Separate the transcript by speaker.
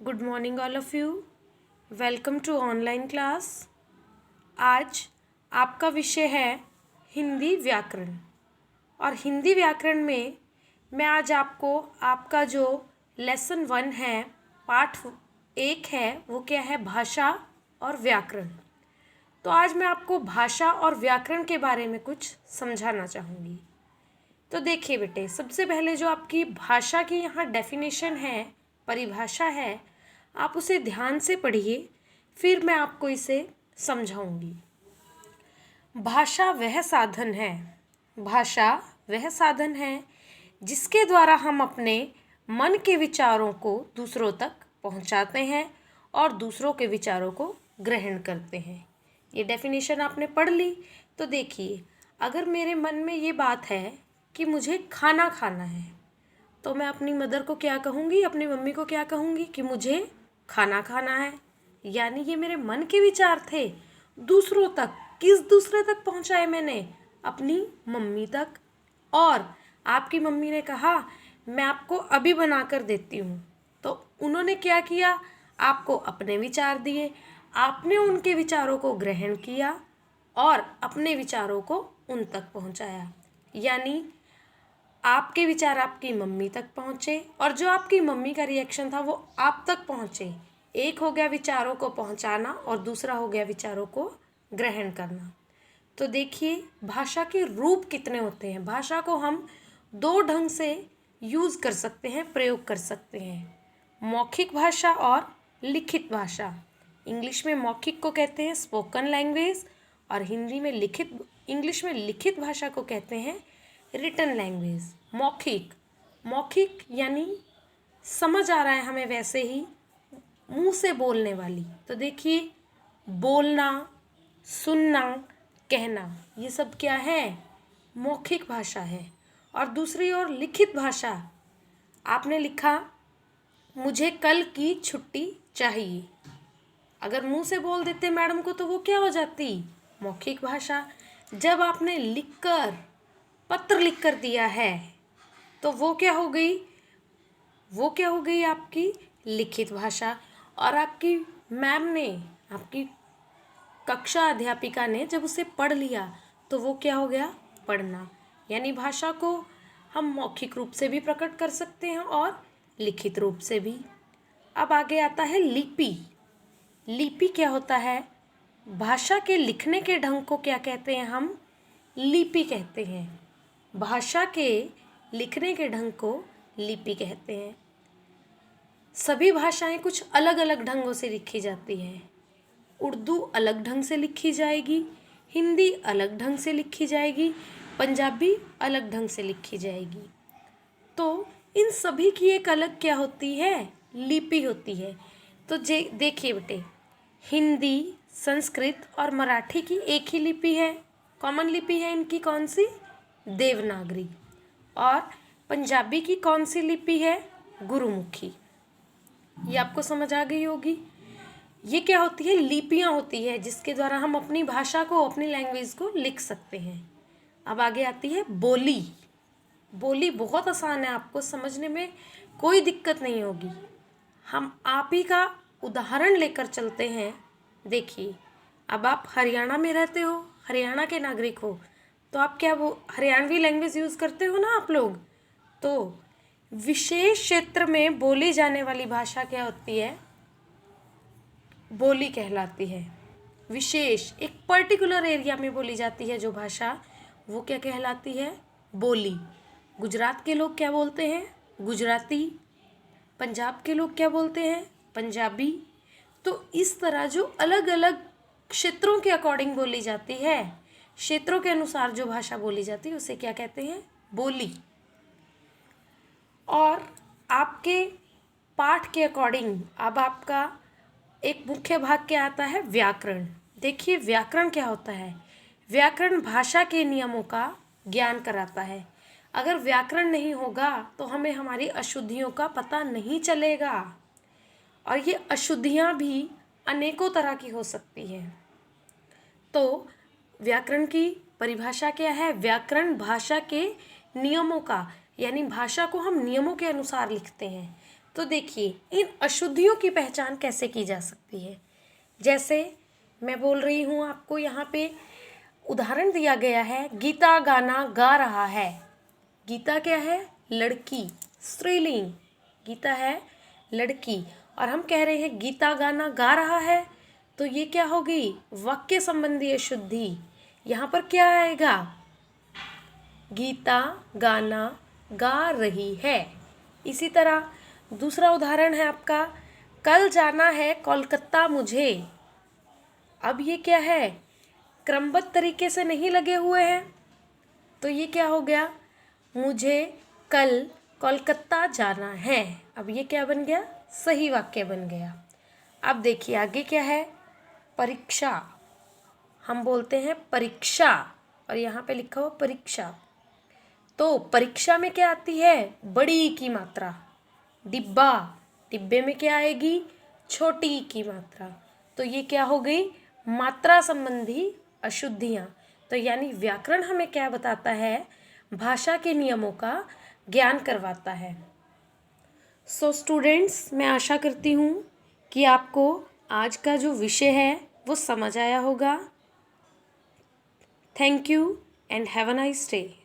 Speaker 1: Good morning all of you. Welcome to online class. आज आपका विषय है हिंदी व्याकरण। और हिंदी व्याकरण में मैं आज आपको आपका जो लेसन 1 है, पाठ 1 है, वो क्या है, भाषा और व्याकरण। तो आज मैं आपको भाषा और व्याकरण के बारे में कुछ समझाना चाहूँगी। तो देखिए बेटे, सबसे पहले जो आपकी भाषा की यहाँ डेफिनेशन है, परिभाषा है, आप उसे ध्यान से पढ़िए, फिर मैं आपको इसे समझाऊंगी। भाषा वह साधन है, भाषा वह साधन है जिसके द्वारा हम अपने मन के विचारों को दूसरों तक पहुंचाते हैं और दूसरों के विचारों को ग्रहण करते हैं। ये डेफिनेशन आपने पढ़ ली। तो देखिए, अगर मेरे मन में ये बात है कि मुझे खाना खाना है, तो मैं अपनी मदर को क्या कहूँगी, अपनी मम्मी को क्या कहूँगी कि मुझे खाना खाना है। यानी ये मेरे मन के विचार थे। दूसरों तक, किस दूसरे तक पहुँचाए मैंने? अपनी मम्मी तक। और आपकी मम्मी ने कहा मैं आपको अभी बना कर देती हूँ, तो उन्होंने क्या किया? आपको अपने विचार दिए, आपने उनके विचारों को ग्रहण किया और अपने विचारों को उन तक पहुँचाया। यानी आपके विचार आपकी मम्मी तक पहुँचे और जो आपकी मम्मी का रिएक्शन था वो आप तक पहुँचे। एक हो गया विचारों को पहुँचाना और दूसरा हो गया विचारों को ग्रहण करना। तो देखिए, भाषा के रूप कितने होते हैं। भाषा को हम दो ढंग से यूज़ कर सकते हैं, प्रयोग कर सकते हैं, मौखिक भाषा और लिखित भाषा। इंग्लिश में मौखिक को कहते हैं स्पोकन लैंग्वेज और हिंदी में इंग्लिश में लिखित भाषा को कहते हैं रिटन लैंग्वेज। मौखिक यानी समझ आ रहा है हमें वैसे ही, मुंह से बोलने वाली। तो देखिए, बोलना, सुनना, कहना, ये सब क्या है? मौखिक भाषा है। और दूसरी ओर लिखित भाषा, आपने लिखा मुझे कल की छुट्टी चाहिए। अगर मुंह से बोल देते मैडम को तो वो क्या हो जाती? मौखिक भाषा। जब आपने लिखकर, पत्र लिखकर दिया है, तो वो क्या हो गई? वो क्या हो गई? आपकी लिखित भाषा। और आपकी मैम ने, आपकी कक्षा अध्यापिका ने जब उसे पढ़ लिया तो वो क्या हो गया? पढ़ना। यानी भाषा को हम मौखिक रूप से भी प्रकट कर सकते हैं और लिखित रूप से भी। अब आगे आता है लिपि। लिपि क्या होता है? भाषा के लिखने के ढंग को क्या कहते हैं हम? लिपि कहते हैं। भाषा के लिखने के ढंग को लिपि कहते हैं। सभी भाषाएं कुछ अलग अलग ढंगों से लिखी जाती हैं। उर्दू अलग ढंग से लिखी जाएगी, हिंदी अलग ढंग से लिखी जाएगी, पंजाबी अलग ढंग से लिखी जाएगी। तो इन सभी की एक अलग क्या होती है? लिपि होती है। तो देखिए बेटे, हिंदी, संस्कृत और मराठी की एक ही लिपि है, कॉमन लिपि है इनकी। कौन सी? देवनागरी। और पंजाबी की कौन सी लिपि है? गुरुमुखी। ये आपको समझ आ गई होगी। ये क्या होती है? लिपियाँ होती है जिसके द्वारा हम अपनी भाषा को, अपनी लैंग्वेज को लिख सकते हैं। अब आगे आती है बोली। बोली बहुत आसान है, आपको समझने में कोई दिक्कत नहीं होगी। हम आप ही का उदाहरण लेकर चलते हैं। देखिए, अब आप हरियाणा में रहते हो, हरियाणा के नागरिक हो, तो आप क्या वो हरियाणवी लैंग्वेज यूज़ करते हो ना आप लोग। तो विशेष क्षेत्र में बोली जाने वाली भाषा क्या होती है? बोली कहलाती है। विशेष, एक पर्टिकुलर एरिया में बोली जाती है जो भाषा, वो क्या कहलाती है? बोली। गुजरात के लोग क्या बोलते हैं? गुजराती। पंजाब के लोग क्या बोलते हैं? पंजाबी। तो इस तरह जो अलग अलग क्षेत्रों के अकॉर्डिंग बोली जाती है, क्षेत्रों के अनुसार जो भाषा बोली जाती है, उसे क्या कहते हैं? बोली। और आपके पाठ के अकॉर्डिंग अब आपका एक मुख्य भाग क्या आता है? व्याकरण। देखिए, व्याकरण क्या होता है? व्याकरण भाषा के नियमों का ज्ञान कराता है। अगर व्याकरण नहीं होगा तो हमें हमारी अशुद्धियों का पता नहीं चलेगा। और ये अशुद्धियाँ भी अनेकों तरह की हो सकती हैं। तो व्याकरण की परिभाषा क्या है? व्याकरण भाषा के नियमों का, यानी भाषा को हम नियमों के अनुसार लिखते हैं। तो देखिए इन अशुद्धियों की पहचान कैसे की जा सकती है। जैसे मैं बोल रही हूँ आपको, यहाँ पे उदाहरण दिया गया है, गीता गाना गा रहा है। गीता क्या है? लड़की, स्त्रीलिंग। गीता है लड़की और हम कह रहे हैं गीता गाना गा रहा है, तो ये क्या होगी? वाक्य संबंधी अशुद्धि। यहाँ पर क्या आएगा? गीता गाना गा रही है। इसी तरह दूसरा उदाहरण है आपका, कल जाना है कोलकाता मुझे। अब ये क्या है? क्रमबद्ध तरीके से नहीं लगे हुए हैं, तो ये क्या हो गया? मुझे कल कोलकाता जाना है। अब ये क्या बन गया? सही वाक्य बन गया। अब देखिए आगे क्या है? परीक्षा। हम बोलते हैं परीक्षा और यहाँ पे लिखा हुआ परीक्षा। तो परीक्षा में क्या आती है? बड़ी की मात्रा। डिब्बा, डिब्बे में क्या आएगी? छोटी की मात्रा। तो ये क्या हो गई? मात्रा संबंधी अशुद्धियाँ। तो यानी व्याकरण हमें क्या बताता है? भाषा के नियमों का ज्ञान करवाता है। सो स्टूडेंट्स, मैं आशा करती हूँ कि आपको आज का जो विषय है वो समझ आया होगा। Thank you and have a nice day.